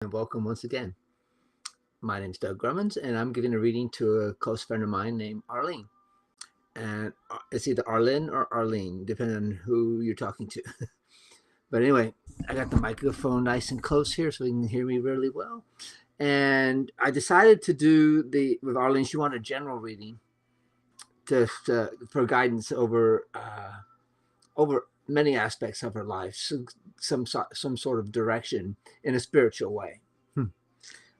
And welcome once again. My name is Doug Grummins, and I'm giving a reading to a close friend of mine named Arlene. And it's either Arlin or Arlene, depending on who you're talking to. But anyway, I got the microphone nice and close here so you can hear me really well. And I decided to do with Arlene, she wanted a general reading just for guidance over many aspects of her life, so some sort of direction in a spiritual way. And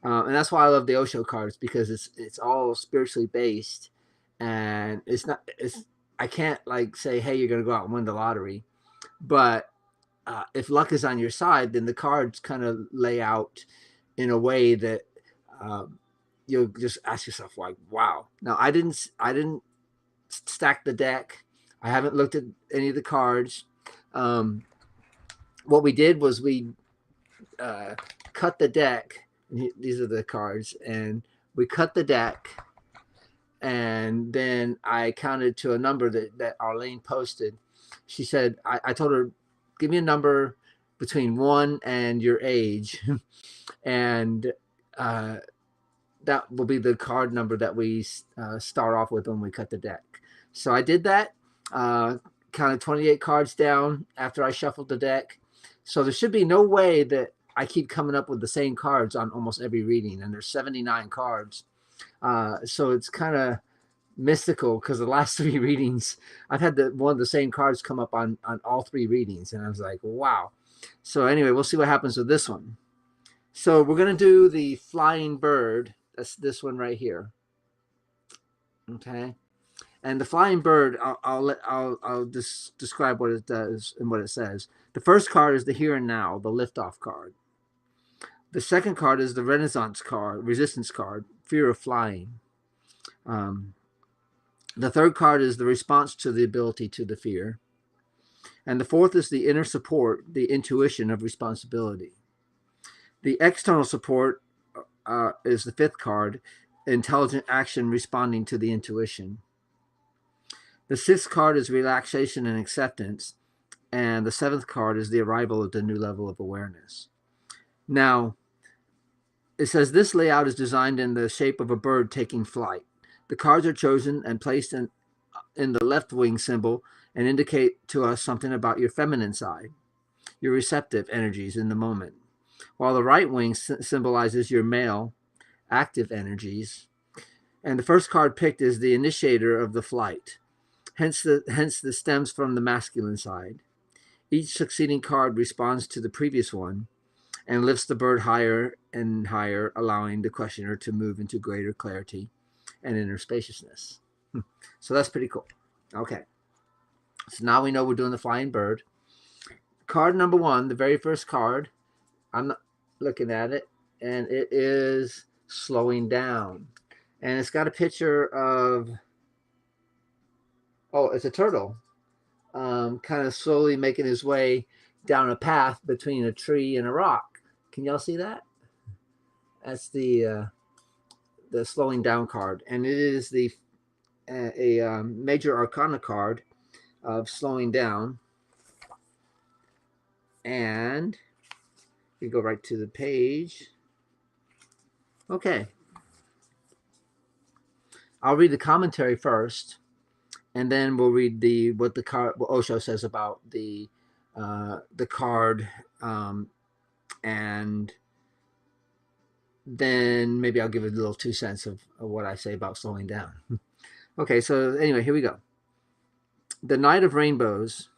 that's why I love the Osho cards, because it's all spiritually based, and it's I can't like say, hey, you're gonna go out and win the lottery, but if luck is on your side, then the cards kind of lay out in a way that um, you'll just ask yourself like, wow. Now I didn't stack the deck. I haven't looked at any of the cards. Um, what we did was we uh, cut the deck. These are the cards, and we cut the deck, and then I counted to a number that Arlene posted. She said, I told her, give me a number between 1 and your age, and uh, that will be the card number that we start off with when we cut the deck. So I did that, counted 28 cards down after I shuffled the deck. So there should be no way that I keep coming up with the same cards on almost every reading, and there's 79 cards. So it's kind of mystical because the last 3 readings, I've had one of the same cards come up on all 3 readings, and I was like, wow. So anyway, we'll see what happens with this one. So we're gonna do the flying bird. That's this one right here. Okay. And the flying bird, I'll just describe what it does and what it says. The first card is the here and now, the liftoff card. The second card is the Renaissance card, resistance card, fear of flying. The third card is the response to the ability to the fear. And the fourth is the inner support, the intuition of responsibility. The external support is the fifth card, intelligent action responding to the intuition. The sixth card is relaxation and acceptance. And the seventh card is the arrival at the new level of awareness. Now, it says this layout is designed in the shape of a bird taking flight. The cards are chosen and placed in the left wing symbol and indicate to us something about your feminine side, your receptive energies in the moment, while the right wing symbolizes your male, active energies. And the first card picked is the initiator of the flight, hence the stems from the masculine side. Each succeeding card responds to the previous one and lifts the bird higher and higher, allowing the questioner to move into greater clarity and inner spaciousness. So that's pretty cool. Okay. So now we know we're doing the flying bird. Card number 1, the very first card, I'm not looking at it, and it is slowing down. And it's got a picture of, it's a turtle, kind of slowly making his way down a path between a tree and a rock. Can y'all see that? That's the slowing down card, and it is a major arcana card of slowing down. And we go right to the page. Okay, I'll read the commentary first, and then we'll read what Osho says about the card, and then maybe I'll give a little 2 cents of what I say about slowing down. Okay, so anyway, here we go. The Night of Rainbows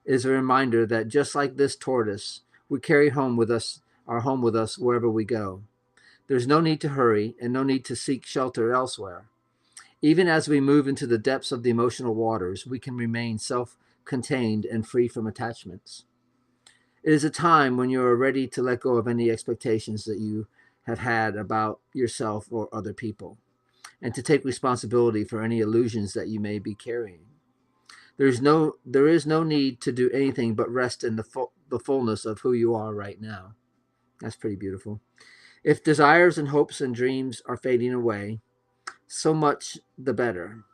is a reminder that just like this tortoise, we carry our home with us wherever we go. There's no need to hurry and no need to seek shelter elsewhere. Even as we move into the depths of the emotional waters, we can remain self-contained and free from attachments. It is a time when you are ready to let go of any expectations that you have had about yourself or other people, and to take responsibility for any illusions that you may be carrying. There is no need to do anything but rest in the fullness of who you are right now. That's pretty beautiful. If desires and hopes and dreams are fading away, so much the better.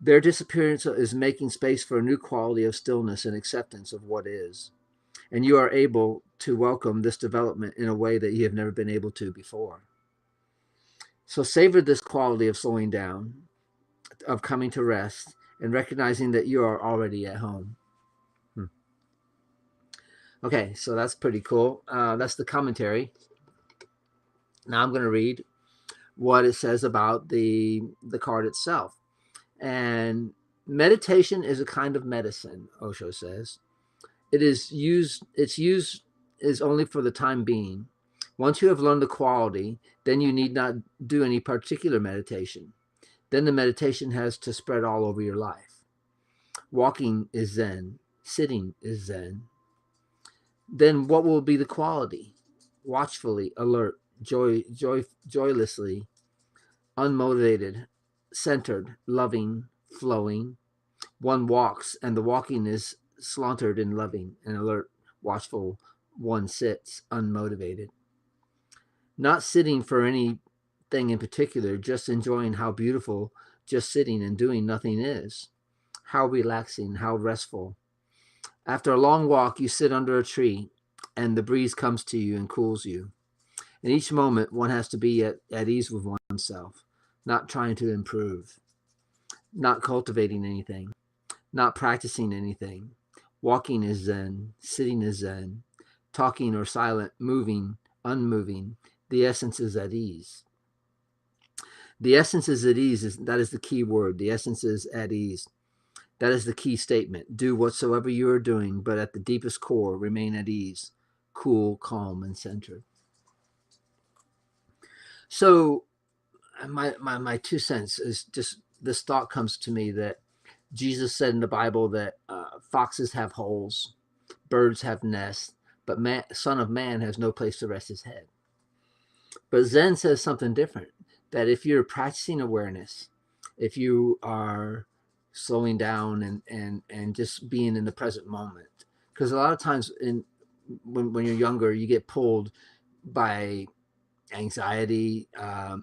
Their disappearance is making space for a new quality of stillness and acceptance of what is. and you are able to welcome this development in a way that you have never been able to before. So savor this quality of slowing down, of coming to rest, and recognizing that you are already at home. Okay, so that's pretty cool. That's the commentary. Now I'm going to read what it says about the card itself. And meditation is a kind of medicine, Osho says. Its use is only for the time being. Once you have learned the quality, then you need not do any particular meditation. Then the meditation has to spread all over your life. Walking is Zen. Sitting is Zen. Then what will be the quality? Watchfully, alert, joylessly, unmotivated, centered, loving, flowing. One walks, and the walking is slaughtered and loving and alert, watchful. One sits, unmotivated. Not sitting for anything in particular, just enjoying how beautiful just sitting and doing nothing is. How relaxing, how restful. After a long walk, you sit under a tree, and the breeze comes to you and cools you. In each moment, one has to be at ease with oneself, not trying to improve, not cultivating anything, not practicing anything. Walking is Zen, sitting is Zen, talking or silent, moving, unmoving. The essence is at ease. The essence is at ease. That is the key word. The essence is at ease. That is the key statement. Do whatsoever you are doing, but at the deepest core, remain at ease, cool, calm, and centered. So my 2 cents is just this thought comes to me that Jesus said in the Bible that foxes have holes, birds have nests, but Son of Man has no place to rest his head. But Zen says something different, that if you're practicing awareness, if you are slowing down and just being in the present moment, because a lot of times when you're younger, you get pulled by anxiety.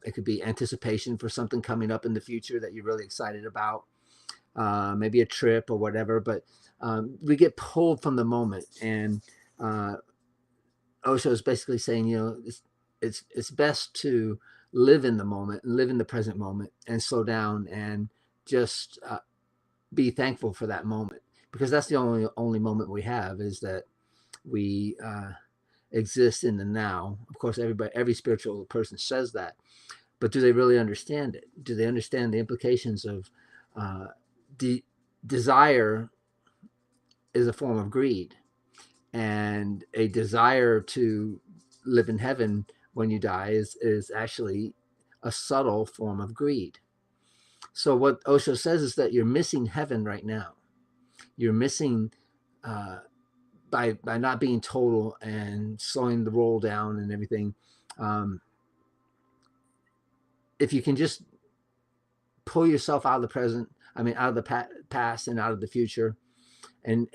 It could be anticipation for something coming up in the future that you're really excited about, maybe a trip or whatever. But we get pulled from the moment, and Osho is basically saying, it's best to live in the moment and live in the present moment and slow down and just be thankful for that moment, because that's the only moment we have, is that we exist in the now. Of course, every spiritual person says that, but do they really understand it? Do they understand the implications of desire is a form of greed, and a desire to live in heaven when you die is actually a subtle form of greed. So what Osho says is that you're missing heaven right now. You're missing by not being total and slowing the roll down and everything. If you can just pull yourself out of the present, out of the past and out of the future, and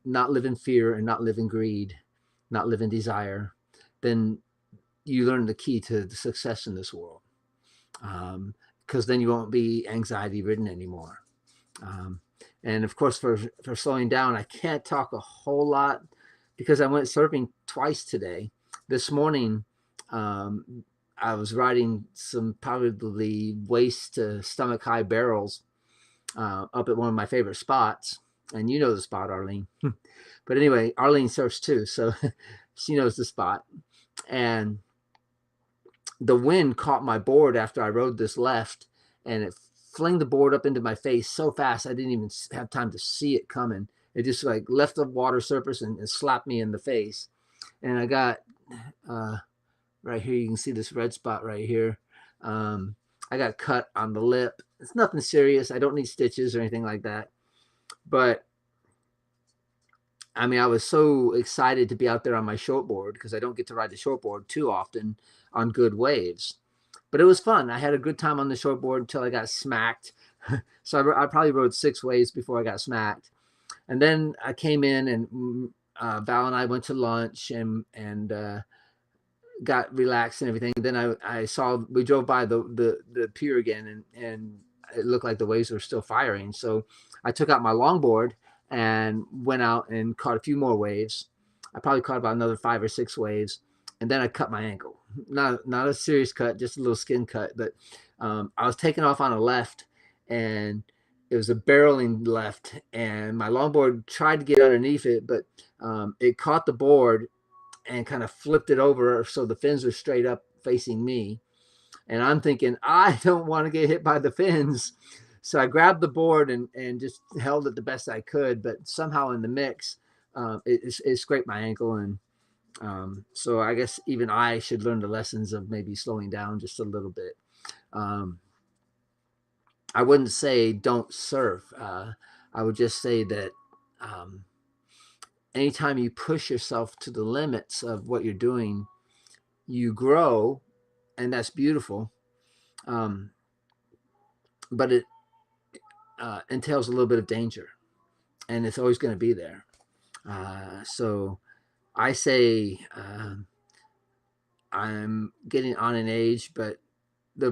not live in fear and not live in greed, not live in desire, then you learn the key to the success in this world. Because then you won't be anxiety ridden anymore. And of course, for slowing down, I can't talk a whole lot because I went surfing twice today. This morning, I was riding some probably waist to stomach high barrels up at one of my favorite spots. And you know the spot, Arlene. But anyway, Arlene surfs too, so she knows the spot. And the wind caught my board after I rode this left, and it flinged the board up into my face so fast I didn't even have time to see it coming. It just like left the water surface and slapped me in the face. And I got right here, you can see this red spot right here. I got cut on the lip. It's nothing serious. I don't need stitches or anything like that. But I was so excited to be out there on my shortboard, because I don't get to ride the shortboard too often on good waves. But it was fun. I had a good time on the shortboard until I got smacked. So I probably rode 6 waves before I got smacked. And then I came in, and Val and I went to lunch and got relaxed and everything. Then I saw, we drove by the pier again, and it looked like the waves were still firing. So I took out my longboard and went out and caught a few more waves. I probably caught about another 5 or 6 waves, and then I cut my ankle. Not a serious cut, just a little skin cut. But I was taking off on a left, and it was a barreling left, and my longboard tried to get underneath it, but it caught the board and kind of flipped it over so the fins are straight up facing me. And I'm thinking, I don't want to get hit by the fins. So I grabbed the board and just held it the best I could, but somehow in the mix, it scraped my ankle. And so I guess even I should learn the lessons of maybe slowing down just a little bit. I wouldn't say don't surf. I would just say that anytime you push yourself to the limits of what you're doing, you grow, and that's beautiful. But it entails a little bit of danger, and it's always going to be there. So I say I'm getting on in age, but there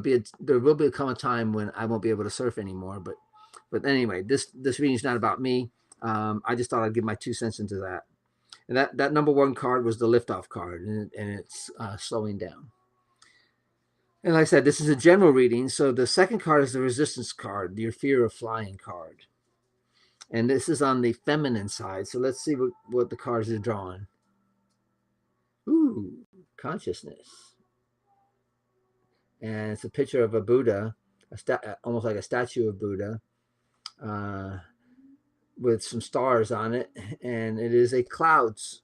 will come a time when I won't be able to surf anymore. But anyway, this reading is not about me. I just thought I'd give my 2 cents into that. And that number 1 card was the liftoff card, and it's slowing down. And like I said, this is a general reading. So the second card is the resistance card, your fear of flying card. And this is on the feminine side. So let's see what the cards are drawing. Ooh, consciousness. And it's a picture of a Buddha, almost like a statue of Buddha, with some stars on it. And it is a clouds.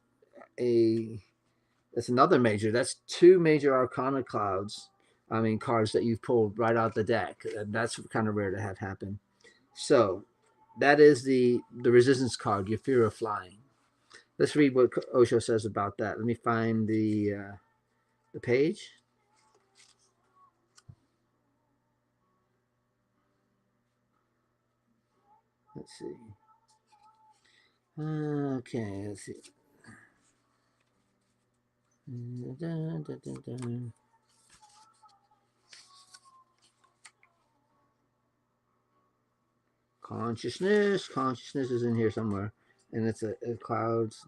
That's another major. That's 2 major arcana clouds. I mean, cards that you've pulled right out the deck. That's kind of rare to have happen. So that is the resistance card, your fear of flying. Let's read what Osho says about that. Let me find the page. Let's see. Okay, let's see. Consciousness is in here somewhere, and it's a clouds.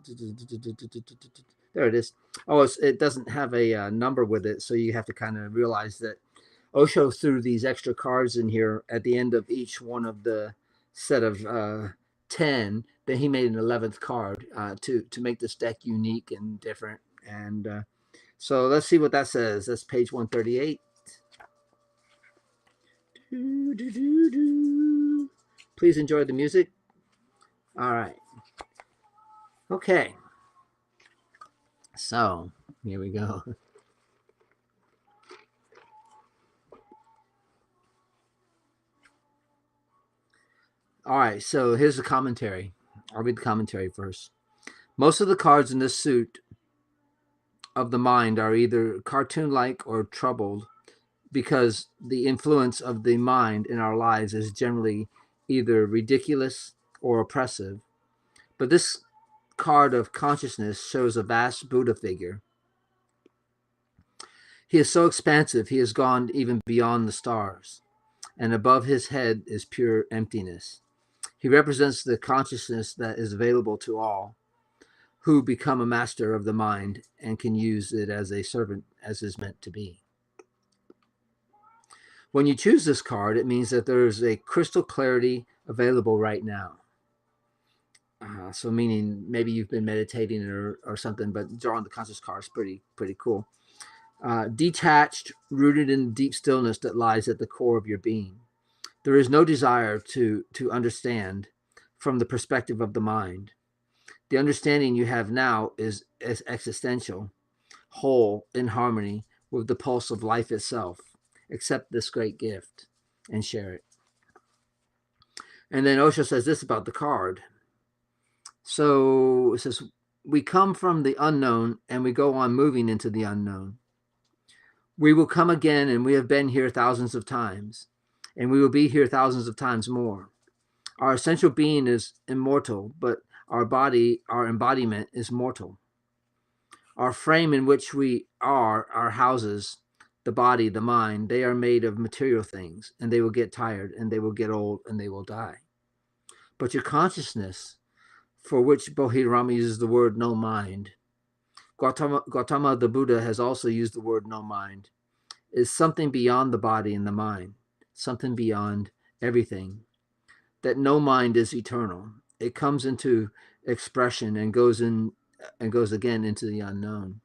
There it is. Oh, it doesn't have a number with it, so you have to kind of realize that Osho threw these extra cards in here at the end of each one of the set of 10. Then he made an 11th card to make this deck unique and different. And so let's see what that says. That's page 138. Please enjoy the music. All right. Okay. So here we go. All right. So here's the commentary. I'll read the commentary first. Most of the cards in this suit of the mind are either cartoon-like or troubled, because the influence of the mind in our lives is generally either ridiculous or oppressive. But this card of consciousness shows a vast Buddha figure. He is so expansive, he has gone even beyond the stars, and above his head is pure emptiness. He represents the consciousness that is available to all who become a master of the mind and can use it as a servant, as is meant to be. When you choose this card, it means that there is a crystal clarity available right now. So meaning maybe you've been meditating or something, but drawing the conscious card is pretty cool. Detached, rooted in deep stillness that lies at the core of your being. There is no desire to understand from the perspective of the mind. The understanding you have now is existential, whole, in harmony with the pulse of life itself. Accept this great gift and share it. And then Osho says this about the card. So it says, we come from the unknown and we go on moving into the unknown. We will come again, and we have been here thousands of times, and we will be here thousands of times more. Our essential being is immortal, but our body, our embodiment, is mortal. Our frame in which we are, our houses, the body, the mind, they are made of material things, and they will get tired, and they will get old, and they will die. But your consciousness, for which Bohirama uses the word no mind, Gautama the Buddha has also used the word no mind. Is something beyond the body and the mind, something beyond everything. That no mind is eternal. It comes into expression and goes again into the unknown.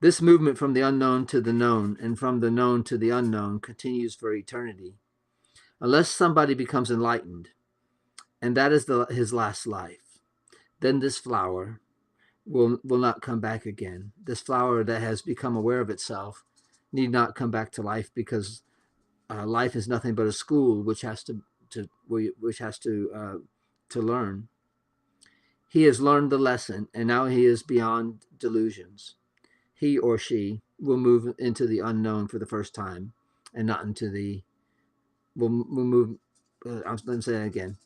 This movement from the unknown to the known and from the known to the unknown continues for eternity, unless somebody becomes enlightened, and that is his last life. Then this flower will not come back again. This flower that has become aware of itself need not come back to life, because life is nothing but a school which has to learn. He has learned the lesson, and now he is beyond delusions. He or she will move into the unknown for the first time, and not into the. Will move. Let me say that again.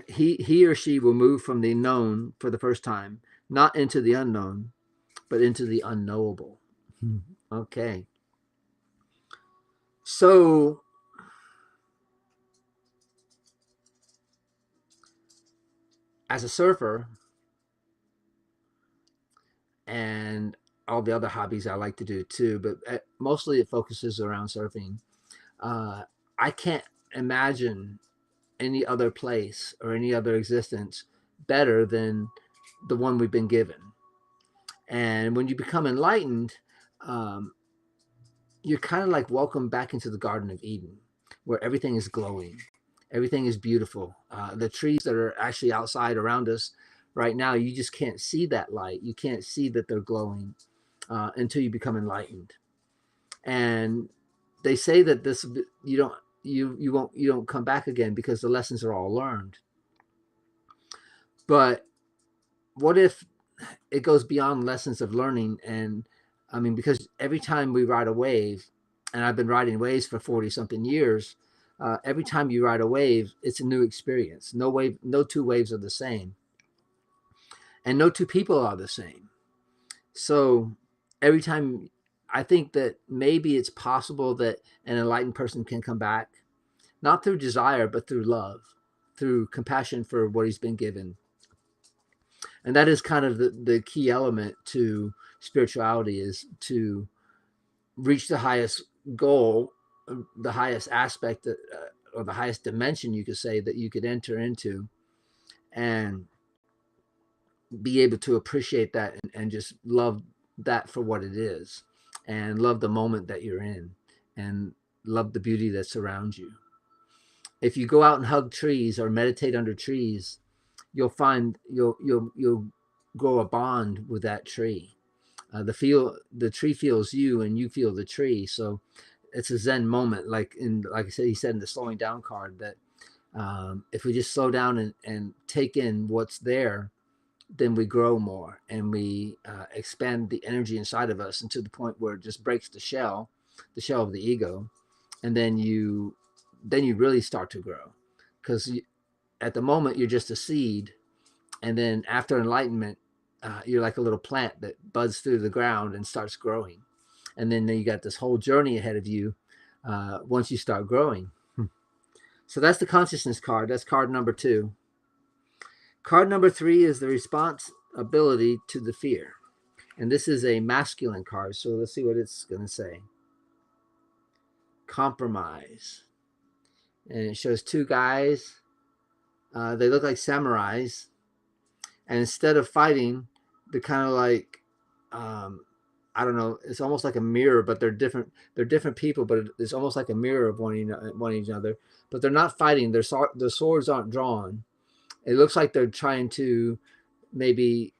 He or she will move from the known for the first time, not into the unknown, but into the unknowable. Okay. So as a surfer and all the other hobbies I like to do too, but mostly it focuses around surfing. I can't imagine any other place or any other existence better than the one we've been given. And when you become enlightened, um, you're kind of like welcome back into the Garden of Eden, where everything is glowing, everything is beautiful. The trees that are actually outside around us right now, you just can't see that light. You can't see that they're glowing until you become enlightened. And they say that this you don't come back again because the lessons are all learned. But what if it goes beyond lessons of learning? And I mean, because every time we ride a wave, and I've been riding waves for 40 something years, every time you ride a wave, it's a new experience. No two waves are the same, and no two people are the same. So every time, I think that maybe it's possible that an enlightened person can come back, not through desire, but through love, through compassion for what he's been given. And that is kind of the key element to spirituality, is to reach the highest goal, the highest aspect, or the highest dimension, you could say, that you could enter into, and be able to appreciate that, and just love that for what it is, and love the moment that you're in, and love the beauty that surrounds you. If you go out and hug trees or meditate under trees, you'll find you'll grow a bond with that tree. The tree feels you, and you feel the tree. So it's a Zen moment, like I said, he said in the slowing down card, that if we just slow down and take in what's there, then we grow more, and we expand the energy inside of us, and to the point where it just breaks the shell of the ego, and then you really start to grow, because at the moment you're just a seed, and then after enlightenment, you're like a little plant that buds through the ground and starts growing, and then you got this whole journey ahead of you once you start growing. So that's the consciousness card. That's card number 2. Card number 3 is the responsibility to the fear, and this is a masculine card. So let's see what it's going to say. Compromise, and it shows 2 guys. They look like samurais, and instead of fighting, they're kind of like, I don't know, it's almost like a mirror, but they're different people, but it's almost like a mirror of one each other, but they're not fighting. Their swords aren't drawn. It looks like they're trying to maybe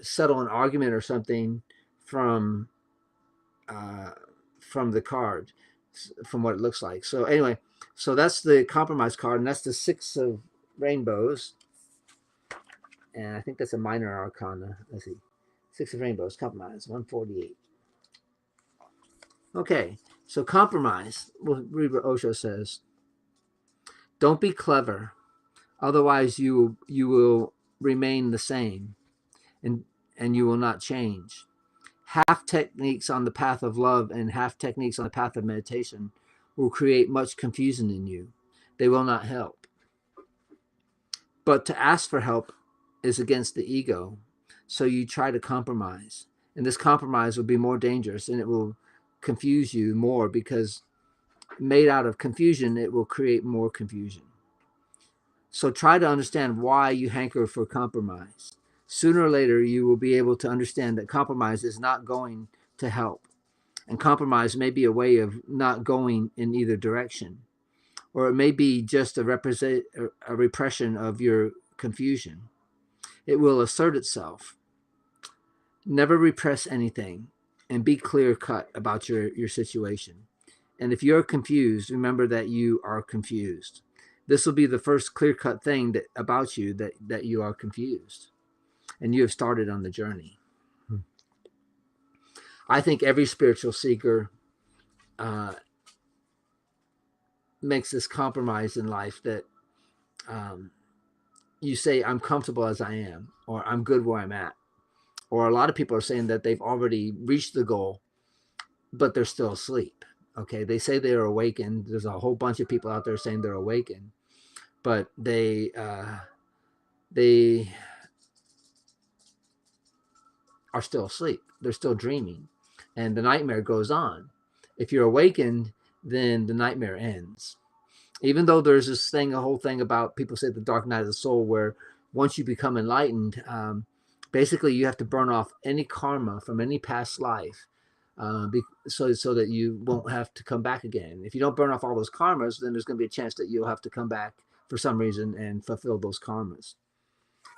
settle an argument or something from the card, from what it looks like. So anyway, so that's the compromise card, and that's the 6 of rainbows. And I think that's a minor arcana. Let's see. 6 of rainbows, compromise, 148. Okay, so compromise. We'll read what Osho says. Don't be clever, otherwise you will remain the same, and you will not change. Half techniques on the path of love and half techniques on the path of meditation will create much confusion in you. They will not help. But to ask for help is against the ego. So you try to compromise. And this compromise will be more dangerous, and it will confuse you more, because made out of confusion, it will create more confusion. So try to understand why you hanker for compromise. Sooner or later, you will be able to understand that compromise is not going to help. And compromise may be a way of not going in either direction, or it may be just a repression of your confusion. It will assert itself. Never repress anything, and be clear cut about your situation. And if you're confused, remember that you are confused. This will be the first clear cut thing about you, that you are confused, and you have started on the journey. I think every spiritual seeker makes this compromise in life, that you say, I'm comfortable as I am, or I'm good where I'm at. Or a lot of people are saying that they've already reached the goal, but they're still asleep. Okay, they say they're awakened. There's a whole bunch of people out there saying they're awakened, but they are still asleep. They're still dreaming, and the nightmare goes on. If you're awakened, then the nightmare ends. Even though there's this thing, a whole thing about, people say the dark night of the soul, where once you become enlightened, basically you have to burn off any karma from any past life, so that you won't have to come back again. If you don't burn off all those karmas, then there's going to be a chance that you'll have to come back for some reason and fulfill those karmas.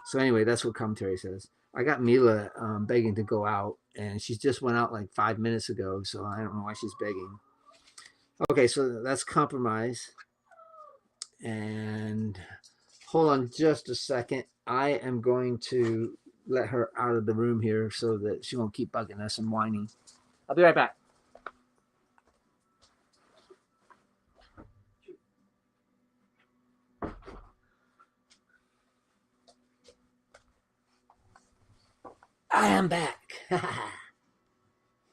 So anyway, that's what commentary says. I got Mila begging to go out, and she just went out like 5 minutes ago, so I don't know why she's begging. Okay, so that's compromise. And hold on just a second. I am going to let her out of the room here so that she won't keep bugging us and whining. I'll be right back. I am back.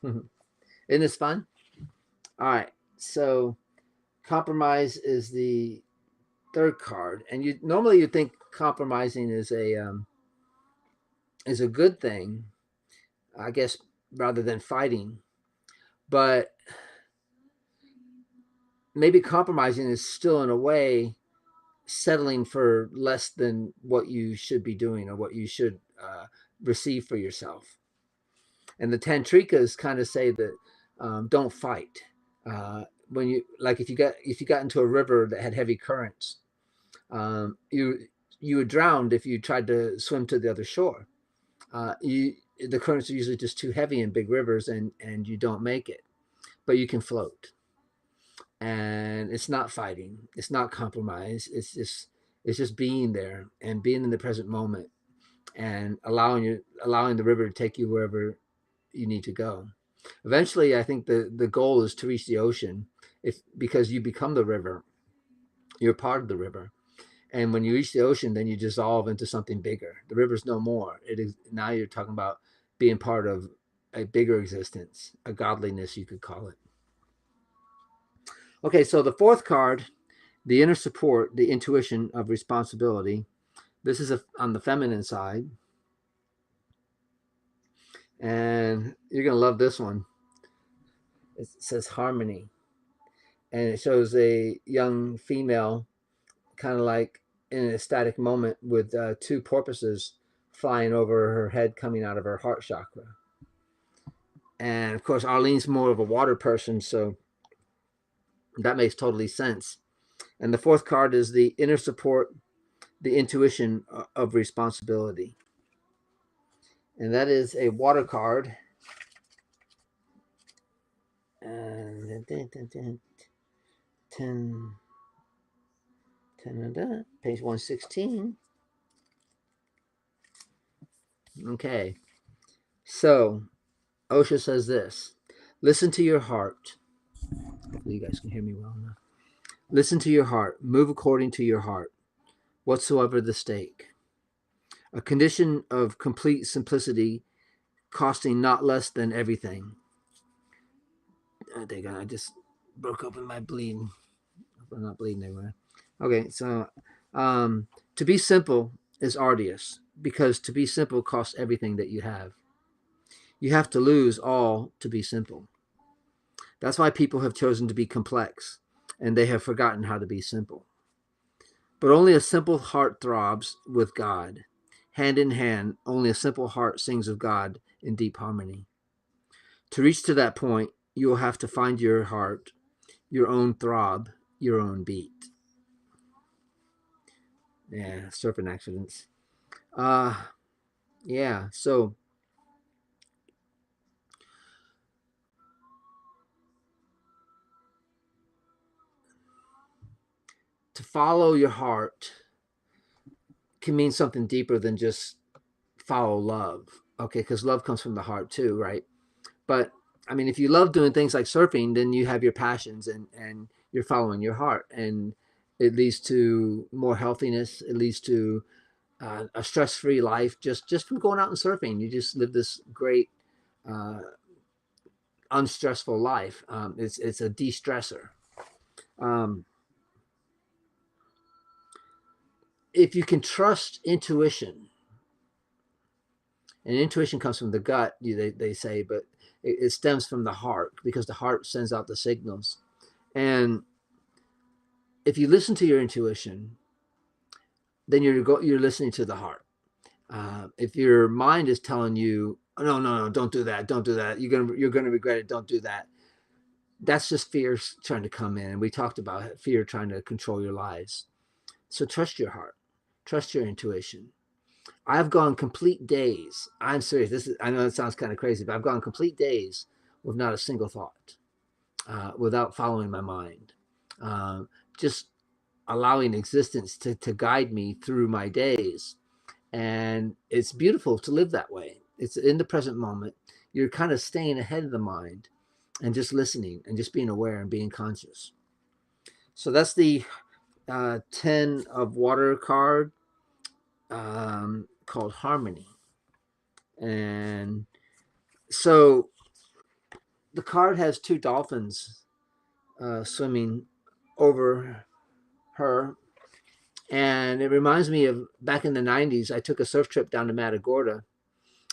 Isn't this fun? All right. So compromise is the third card, and you normally you think compromising is a good thing, I guess, rather than fighting. But maybe compromising is still, in a way, settling for less than what you should be doing, or what you should receive for yourself. And the tantrikas kind of say that don't fight. When you, like, if you got into a river that had heavy currents, you would drown if you tried to swim to the other shore. The currents are usually just too heavy in big rivers, and you don't make it, but you can float. And it's not fighting, it's not compromise, it's just being there and being in the present moment, and allowing the river to take you wherever you need to go. Eventually, I think the goal is to reach the ocean, because you become the river, you're part of the river. And when you reach the ocean, then you dissolve into something bigger. The river's no more. It is now, you're talking about being part of a bigger existence, a godliness, you could call it. Okay, so the fourth card, the inner support, the intuition of responsibility. This is on the feminine side. And you're going to love this one. It says harmony. And it shows a young female, kind of like in an ecstatic moment, with two porpoises flying over her head, coming out of her heart chakra. And of course, Arlene's more of a water person, so that makes totally sense. And the fourth card is the inner support, the intuition of responsibility. And that is a water card. And 10, page 116. Okay. So Osho says this: listen to your heart. Hopefully you guys can hear me well enough. Listen to your heart. Move according to your heart, whatsoever the stake. A condition of complete simplicity, costing not less than everything. Thank God, I just broke open my bleeding. I'm not bleeding anywhere. Okay, so to be simple is arduous. because to be simple costs everything that you have. You have to lose all to be simple. That's why people have chosen to be complex, and they have forgotten how to be simple. But only a simple heart throbs with God. Hand in hand, only a simple heart sings of God in deep harmony. To reach to that point, you will have to find your heart, your own throb, your own beat. Yeah, surfing accidents. Yeah, so to follow your heart can mean something deeper than just follow love. Okay, because love comes from the heart too, right? But I mean, if you love doing things like surfing, then you have your passions and you're following your heart, and it leads to more healthiness. It leads to a stress-free life just from going out and surfing. You just live this great, uh, unstressful life. It's a de-stressor. Um, if you can trust intuition, and intuition comes from the gut, they say, but it stems from the heart because the heart sends out the signals. And if you listen to your intuition, then you're listening to the heart. If your mind is telling you, oh, no, no, no, don't do that, don't do that, you're gonna regret it, don't do that. That's just fear trying to come in, and we talked about fear trying to control your lives. So trust your heart, trust your intuition. I've gone complete days. I'm serious. I know it sounds kind of crazy, but I've gone complete days with not a single thought, without following my mind, just allowing existence to guide me through my days. And it's beautiful to live that way. It's in the present moment. You're kind of staying ahead of the mind and just listening and just being aware and being conscious. So that's the 10 of water card, called Harmony. And so the card has two dolphins swimming over her. And it reminds me of back in the 90s, I took a surf trip down to Matagorda.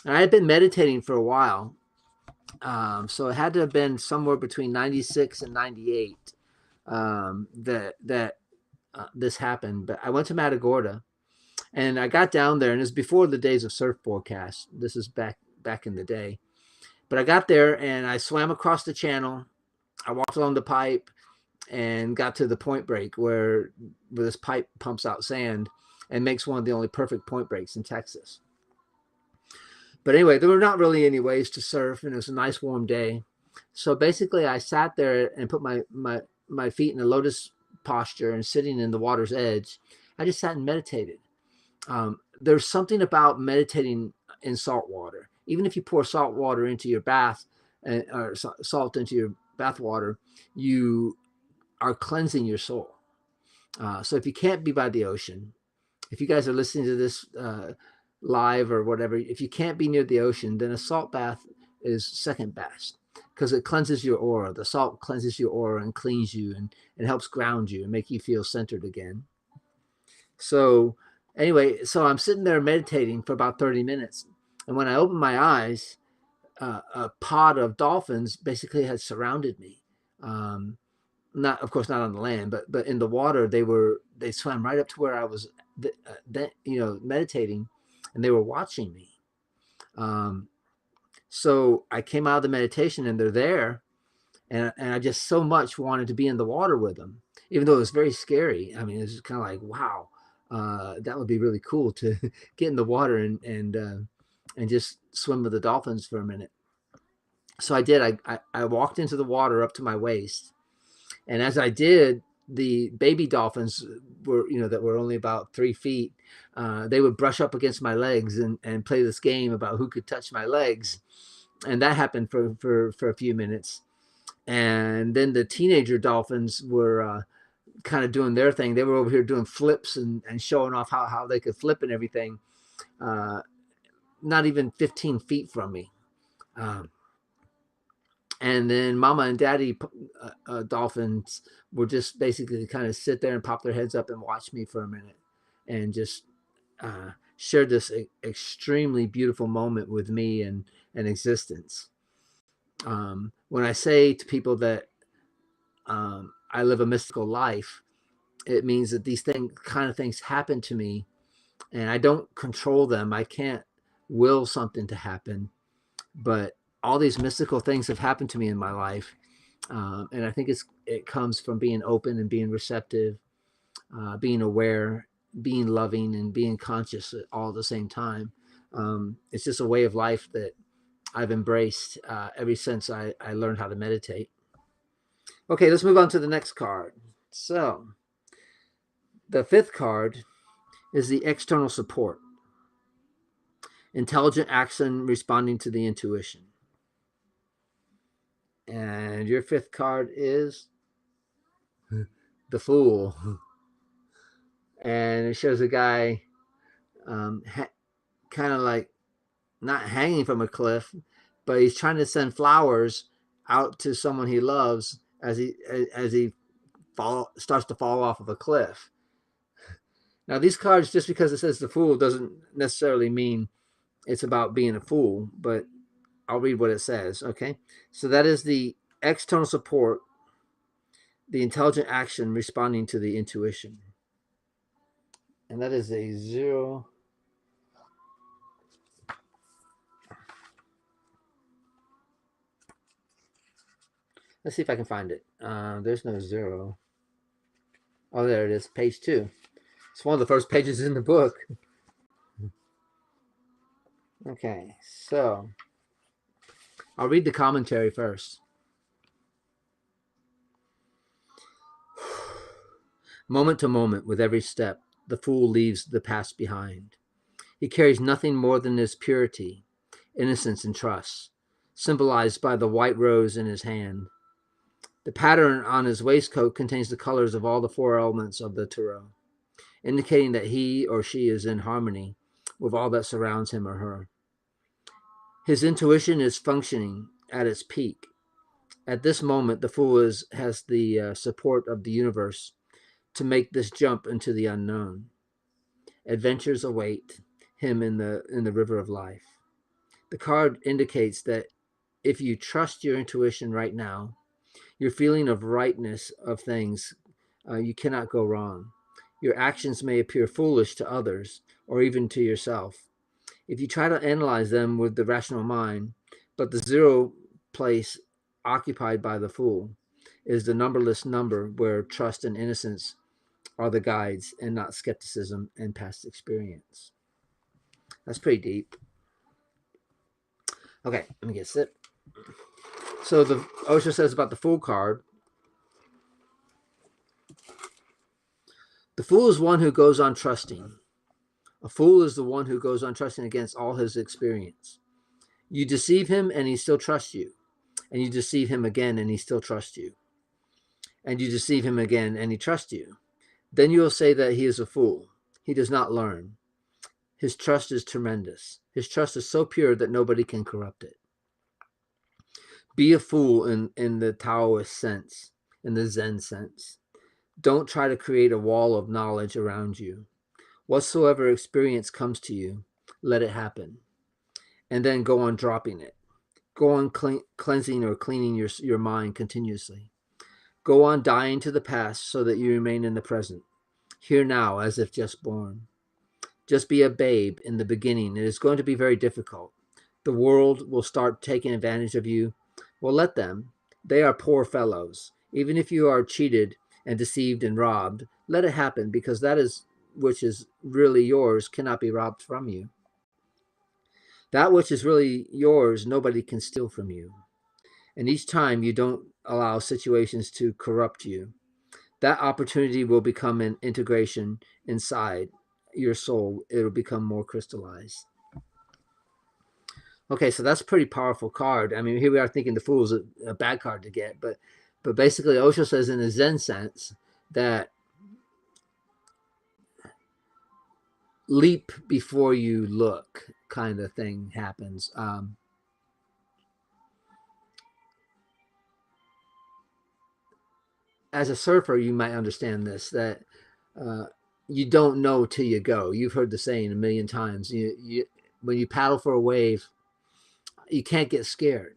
And I had been meditating for a while. So it had to have been somewhere between 96 and 98 that this happened. But I went to Matagorda, and I got down there, and it was before the days of surf forecast. This is back in the day. But I got there, and I swam across the channel. I walked along the pipe and got to the point break where this pipe pumps out sand and makes one of the only perfect point breaks in Texas. But anyway, there were not really any ways to surf, and it was a nice warm day. So basically, I sat there and put my feet in a lotus posture and sitting in the water's edge. I just sat and meditated. There's something about meditating in salt water. Even if you pour salt water into your bath, or salt into your bath water, you are cleansing your soul. So if you can't be by the ocean, if you guys are listening to this live or whatever, if you can't be near the ocean, then a salt bath is second best because it cleanses your aura. The salt cleanses your aura and cleans you, and it helps ground you and make you feel centered again. So anyway, so I'm sitting there meditating for about 30 minutes. And when I opened my eyes, a pod of dolphins basically had surrounded me. Not, of course, not on the land, but in the water, they swam right up to where I was, meditating, and they were watching me. So I came out of the meditation, and they're there, and I just so much wanted to be in the water with them, even though it was very scary. I mean, it was kind of like, wow, that would be really cool to get in the water and just swim with the dolphins for a minute. So I did. I walked into the water up to my waist. And as I did, the baby dolphins that were only about 3 feet, they would brush up against my legs and play this game about who could touch my legs. And that happened for a few minutes. And then the teenager dolphins were kind of doing their thing. They were over here doing flips and showing off how they could flip and everything, not even 15 feet from me. And then mama and daddy dolphins would just basically kind of sit there and pop their heads up and watch me for a minute and just shared this extremely beautiful moment with me and existence. When I say to people that I live a mystical life, it means that these kind of things happen to me, and I don't control them. I can't will something to happen, but all these mystical things have happened to me in my life, and I think it comes from being open and being receptive, being aware, being loving, and being conscious all at the same time. It's just a way of life that I've embraced ever since I learned how to meditate. Okay, let's move on to the next card. So, the fifth card is the external support. Intelligent action responding to the intuition. And your fifth card is the Fool. And it shows a guy kind of like not hanging from a cliff, but he's trying to send flowers out to someone he loves as he starts to fall off of a cliff. Now, these cards, just because it says the Fool, doesn't necessarily mean it's about being a fool, but I'll read what it says, okay? So that is the external support, the intelligent action responding to the intuition. And that is a 0. Let's see if I can find it. There's no 0. Oh, there it is, page 2. It's one of the first pages in the book. Okay, so I'll read the commentary first. Moment to moment, with every step, the fool leaves the past behind. He carries nothing more than his purity, innocence, and trust, symbolized by the white rose in his hand. The pattern on his waistcoat contains the colors of all the 4 elements of the tarot, indicating that he or she is in harmony with all that surrounds him or her. His intuition is functioning at its peak. At this moment, the fool has the support of the universe to make this jump into the unknown. Adventures await him in the river of life. The card indicates that if you trust your intuition right now, your feeling of rightness of things, you cannot go wrong. Your actions may appear foolish to others or even to yourself if you try to analyze them with the rational mind, but the 0 place occupied by the fool is the numberless number where trust and innocence are the guides and not skepticism and past experience. That's pretty deep. Okay, let me get a sip. So the Osho says about the Fool card, the fool is one who goes on trusting. A fool is the one who goes on trusting against all his experience. You deceive him and he still trusts you. And you deceive him again and he still trusts you. And you deceive him again and he trusts you. Then you will say that he is a fool. He does not learn. His trust is tremendous. His trust is so pure that nobody can corrupt it. Be a fool in the Taoist sense, in the Zen sense. Don't try to create a wall of knowledge around you. Whatsoever experience comes to you, let it happen. And then go on dropping it. Go on cleansing or cleaning your mind continuously. Go on dying to the past so that you remain in the present, here now as if just born. Just be a babe in the beginning. It is going to be very difficult. The world will start taking advantage of you. Well, let them. They are poor fellows. Even if you are cheated and deceived and robbed, let it happen, because that is which is really yours cannot be robbed from you. That which is really yours, nobody can steal from you. And each time you don't allow situations to corrupt you, that opportunity will become an integration inside your soul. It'll become more crystallized. Okay, so that's a pretty powerful card. I mean, here we are thinking the Fool is a bad card to get, but basically Osho says in a Zen sense that leap before you look kind of thing happens. As a surfer, you might understand this, that you don't know till you go. You've heard the saying a million times. When you paddle for a wave, you can't get scared.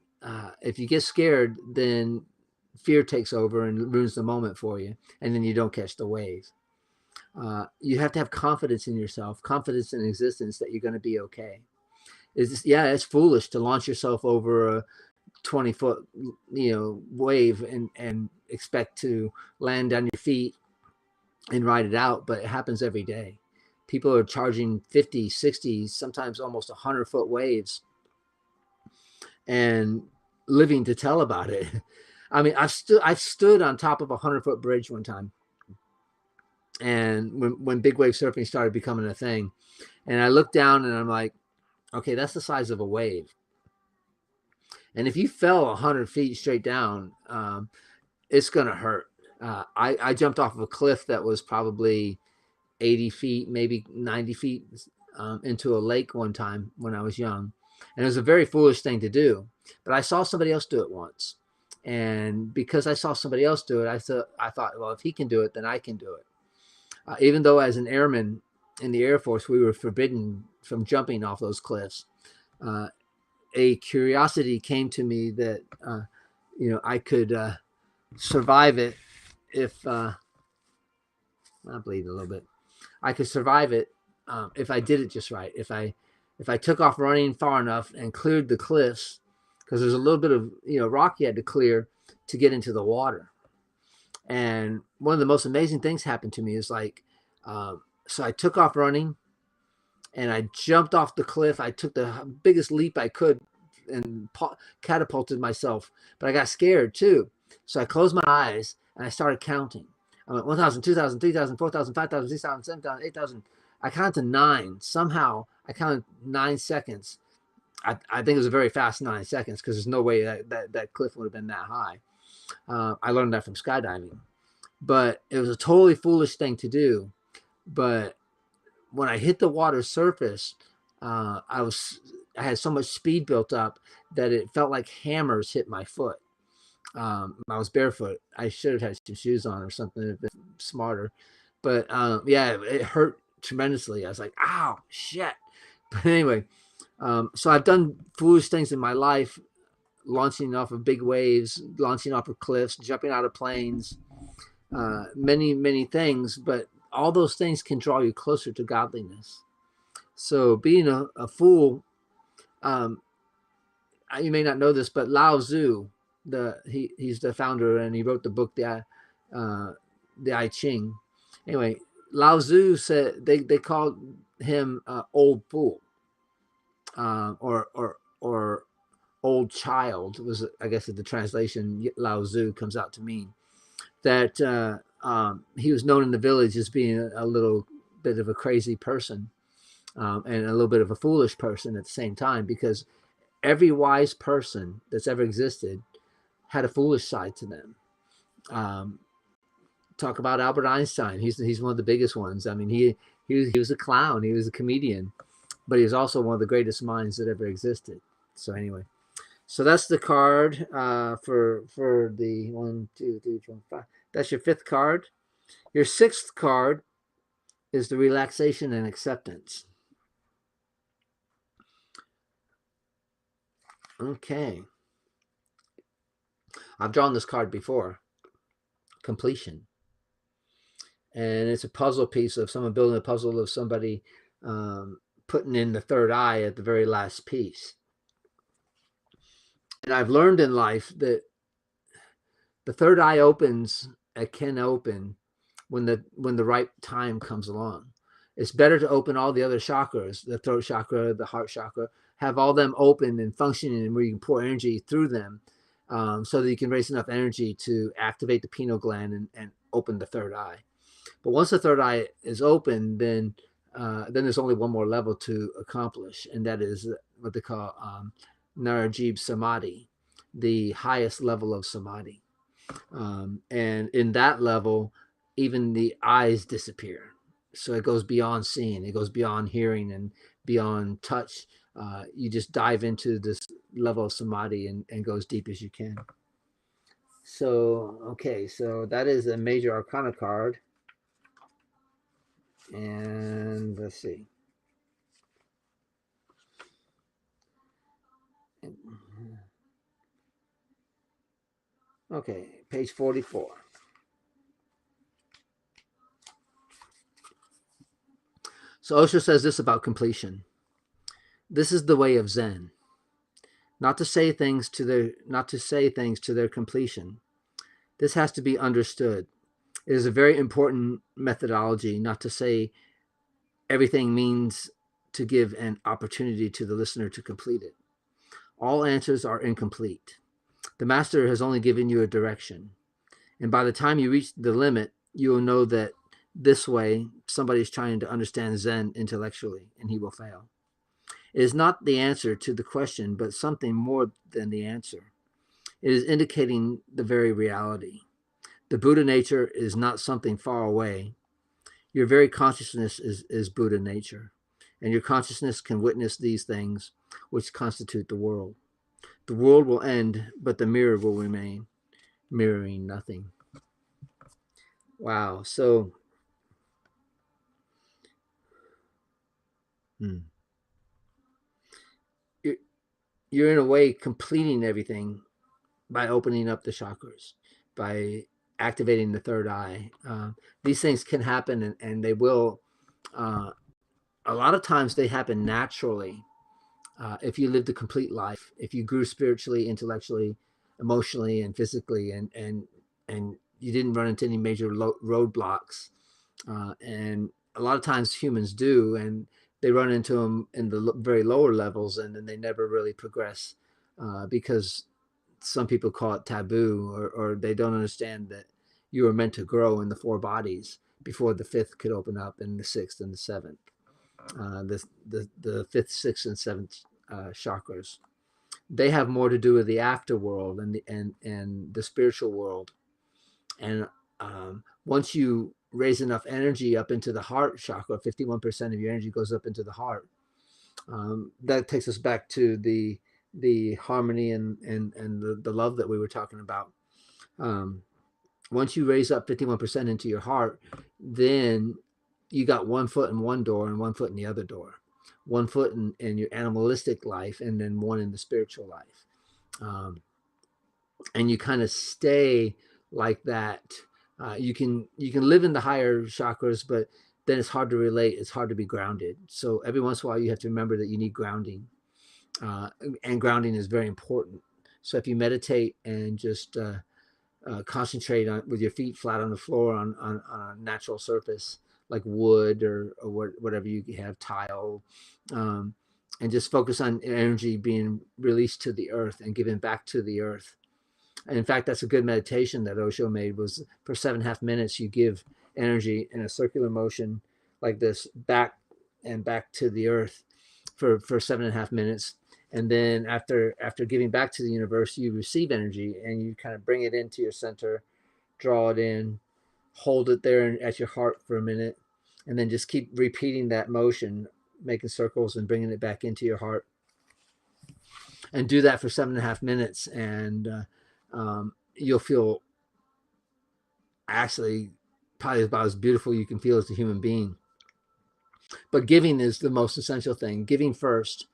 If you get scared, then fear takes over and ruins the moment for you, and then you don't catch the wave. You have to have confidence in yourself, confidence in existence that you're going to be okay. It's foolish to launch yourself over a 20-foot, wave and expect to land on your feet and ride it out, but it happens every day. People are charging 50, 60, sometimes almost 100-foot waves and living to tell about it. I mean, I stood on top of a 100-foot bridge one time, and when big wave surfing started becoming a thing, and I looked down and I'm like, okay, that's the size of a wave. And if you fell 100 feet straight down, it's gonna hurt. I jumped off of a cliff that was probably 80 feet, maybe 90 feet into a lake one time when I was young. And it was a very foolish thing to do, but I saw somebody else do it once. And because I saw somebody else do it, I thought, well, if he can do it, then I can do it. Even though as an airman in the Air Force, we were forbidden from jumping off those cliffs. A curiosity came to me that, I could survive it if, I'm bleeding a little bit. I could survive it if I did it just right. If I took off running far enough and cleared the cliffs, because there's a little bit of rock you had to clear to get into the water. And one of the most amazing things happened to me is so I took off running and I jumped off the cliff. I took the biggest leap I could and catapulted myself, but I got scared too. So I closed my eyes and I started counting. I went 1,000, 2,000, 3,000, 4,000, 5,000, 6,000, 7,000, 8,000. I counted 9. Somehow I counted 9 seconds. I think it was a very fast 9 seconds because there's no way that cliff would have been that high. I learned that from skydiving. But it was a totally foolish thing to do. But when I hit the water surface, I had so much speed built up that it felt like hammers hit my foot. I was barefoot. I should have had some shoes on or something a bit smarter. But it hurt tremendously. I was like, ow, shit. But anyway, so I've done foolish things in my life, launching off of big waves, launching off of cliffs, jumping out of planes, many, many things. But all those things can draw you closer to godliness. So being a fool, you may not know this, but Lao Tzu, he's the founder and he wrote the book, the I Ching. Anyway, Lao Tzu said they called him old fool, or old child was, I guess, the translation Lao Tzu comes out to mean. That he was known in the village as being a little bit of a crazy person and a little bit of a foolish person at the same time, because every wise person that's ever existed had a foolish side to them. Talk about Albert Einstein. He's one of the biggest ones. I mean, he was a clown. He was a comedian, but he was also one of the greatest minds that ever existed. So anyway, so that's the card for the 1, 2, 3, 4, 5. That's your 5th card. Your 6th card is the relaxation and acceptance. Okay. I've drawn this card before. Completion. And it's a puzzle piece of someone building a puzzle of somebody putting in the third eye at the very last piece. And I've learned in life that the third eye opens, it can open when the right time comes along. It's better to open all the other chakras, the throat chakra, the heart chakra, have all them open and functioning, and where you can pour energy through them so that you can raise enough energy to activate the pineal gland and open the third eye. But once the third eye is open, then there's only one more level to accomplish, and that is what they call Narajib Samadhi, the highest level of Samadhi. And in that level, even the eyes disappear. So it goes beyond seeing, it goes beyond hearing and beyond touch. You just dive into this level of Samadhi and go as deep as you can. So, okay, so that is a major arcana card. And let's see. Okay, page 44. So Osho says this about completion. This is the way of Zen. Not to say things to their completion. This has to be understood. It is a very important methodology not to say everything means to give an opportunity to the listener to complete it. All answers are incomplete. The master has only given you a direction. And by the time you reach the limit, you will know that this way somebody's trying to understand Zen intellectually and he will fail. It is not the answer to the question, but something more than the answer. It is indicating the very reality. The Buddha nature is not something far away. Your very consciousness is Buddha nature, and your consciousness can witness these things which constitute the world. The world will end, but the mirror will remain, mirroring nothing. Wow. So, you're in a way completing everything by opening up the chakras, by activating the third eye. These things can happen, and they will. A lot of times they happen naturally. If you lived a complete life, if you grew spiritually, intellectually, emotionally, and physically, and you didn't run into any major roadblocks, and a lot of times humans do, and they run into them in the very lower levels, and then they never really progress because some people call it taboo, or they don't understand that you were meant to grow in the four bodies before the fifth could open up, and the sixth and the seventh, the fifth, sixth, and seventh chakras. They have more to do with the afterworld and the spiritual world. And once you raise enough energy up into the heart chakra, 51% of your energy goes up into the heart. That takes us back to the harmony and the love that we were talking about. Once you raise up 51% into your heart, then you got 1 foot in one door and 1 foot in the other door. 1 foot in your animalistic life, and then one in the spiritual life. And you kind of stay like that. You can live in the higher chakras, but then it's hard to relate. It's hard to be grounded. So every once in a while, you have to remember that you need grounding, and grounding is very important. So if you meditate and just concentrate on with your feet flat on the floor on a natural surface like wood or whatever you have, tile, and just focus on energy being released to the earth and given back to the earth. And in fact, that's a good meditation that Osho made, was for 7.5 minutes, you give energy in a circular motion like this back and back to the earth for 7.5 minutes. And then after giving back to the universe, you receive energy and you kind of bring it into your center, draw it in, hold it there at your heart for a minute, and then just keep repeating that motion, making circles and bringing it back into your heart. And do that for 7.5 minutes, and you'll feel actually probably about as beautiful you can feel as a human being. But giving is the most essential thing. Giving first,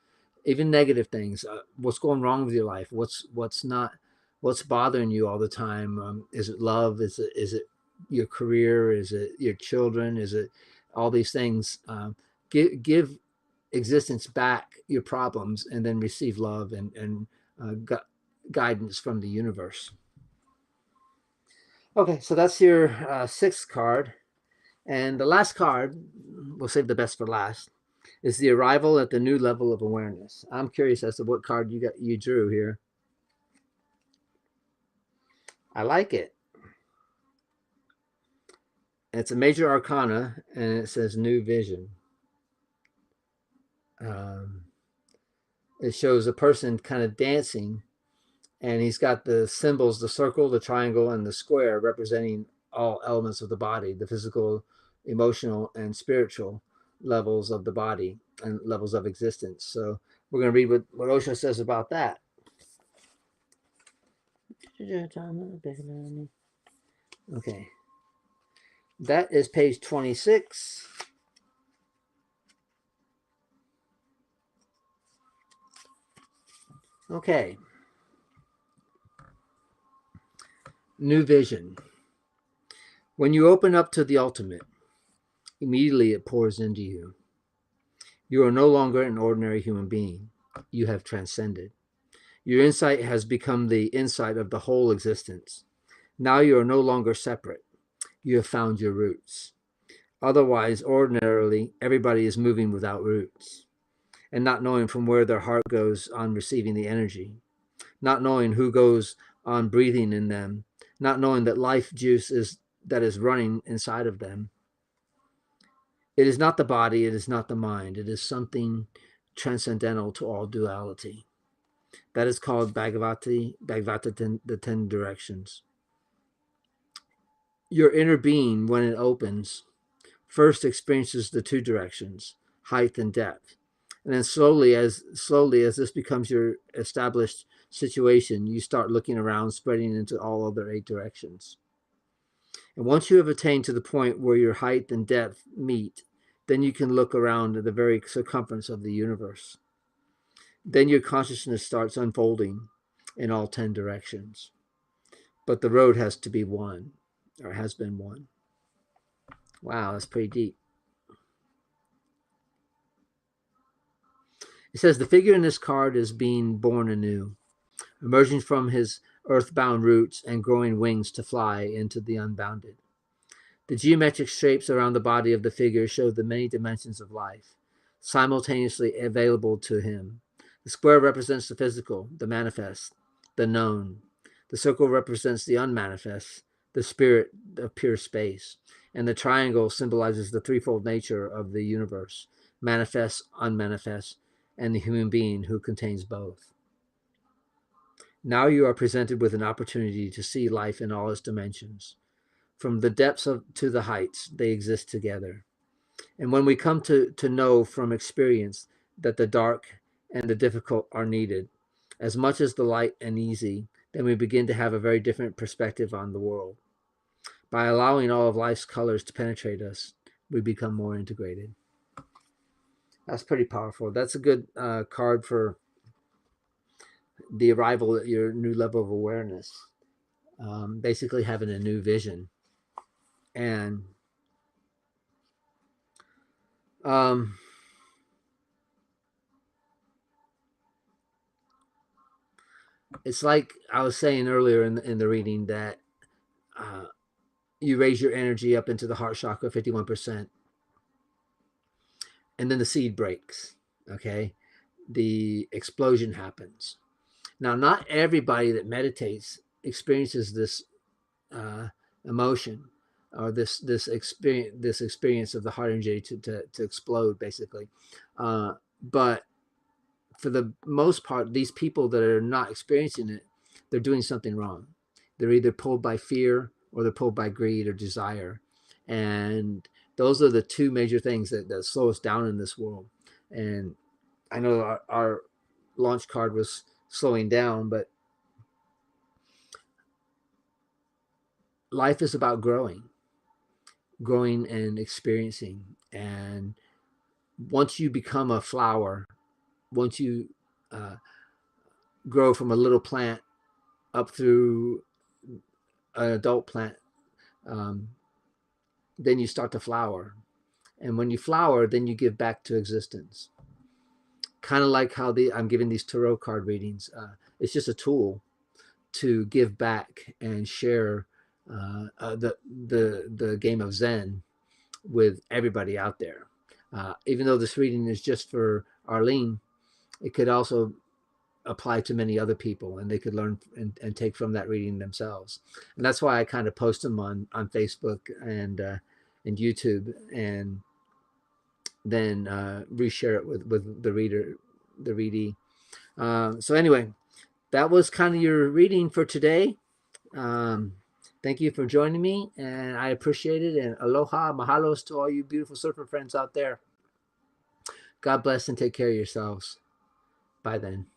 even negative things. What's going wrong with your life? What's not? What's bothering you all the time? Is it love? Is it your career? Is it your children? Is it all these things? Give existence back your problems, and then receive love and guidance from the universe. Okay, so that's your sixth card. And the last card, we'll save the best for last, is the arrival at the new level of awareness. I'm curious as to what card you drew here. I like it. It's a major arcana, and it says new vision. It shows a person kind of dancing, and he's got the symbols, the circle, the triangle, and the square, representing all elements of the body, the physical, emotional, and spiritual levels of the body and levels of existence. So we're going to read what Osho says about that. Okay. That is page 26. Okay. New vision. When you open up to the ultimate, immediately it pours into you. You are no longer an ordinary human being. You have transcended. Your insight has become the insight of the whole existence. Now you are no longer separate. You have found your roots. Otherwise, ordinarily, everybody is moving without roots and not knowing from where their heart goes on receiving the energy, not knowing who goes on breathing in them, not knowing that life juice is running inside of them. It is not the body, it is not the mind, it is something transcendental to all duality. That is called Bhagavata, the 10 directions. Your inner being, when it opens, first experiences the 2 directions, height and depth. And then slowly as this becomes your established situation, you start looking around, spreading into all other 8 directions. And once you have attained to the point where your height and depth meet, then you can look around at the very circumference of the universe. Then your consciousness starts unfolding in all 10 directions. But the road has to be one, or has been one. Wow, that's pretty deep. It says the figure in this card is being born anew, emerging from his earthbound roots and growing wings to fly into the unbounded. The geometric shapes around the body of the figure show the many dimensions of life, simultaneously available to him. The square represents the physical, the manifest, the known. The circle represents the unmanifest, the spirit of pure space. And the triangle symbolizes the threefold nature of the universe, manifest, unmanifest, and the human being who contains both. Now you are presented with an opportunity to see life in all its dimensions. From the depths to the heights, they exist together. And when we come to know from experience that the dark and the difficult are needed, as much as the light and easy, then we begin to have a very different perspective on the world. By allowing all of life's colors to penetrate us, we become more integrated. That's pretty powerful. That's a good card for the arrival at your new level of awareness. Basically having a new vision. And it's like I was saying earlier in the reading that you raise your energy up into the heart chakra 51%, and then the seed breaks. Okay, the explosion happens. Now, not everybody that meditates experiences this emotion or this experience of the heart energy to explode, basically. But for the most part, these people that are not experiencing it, they're doing something wrong. They're either pulled by fear or they're pulled by greed or desire. And those are the 2 major things that slow us down in this world. And I know our launch card was slowing down, but life is about growing and experiencing. And once you become a flower, once you grow from a little plant up through an adult plant, then you start to flower. And when you flower, then you give back to existence. Kind of like how I'm giving these tarot card readings. It's just a tool to give back and share the game of Zen with everybody out there. Even though this reading is just for Arlene, it could also apply to many other people, and they could learn and take from that reading themselves. And that's why I kind of post them on Facebook and YouTube, and then reshare it with the readee. So anyway, that was kind of your reading for today. Thank you for joining me, and I appreciate it. And aloha, mahalos to all you beautiful surfer friends out there. God bless and take care of yourselves. Bye then.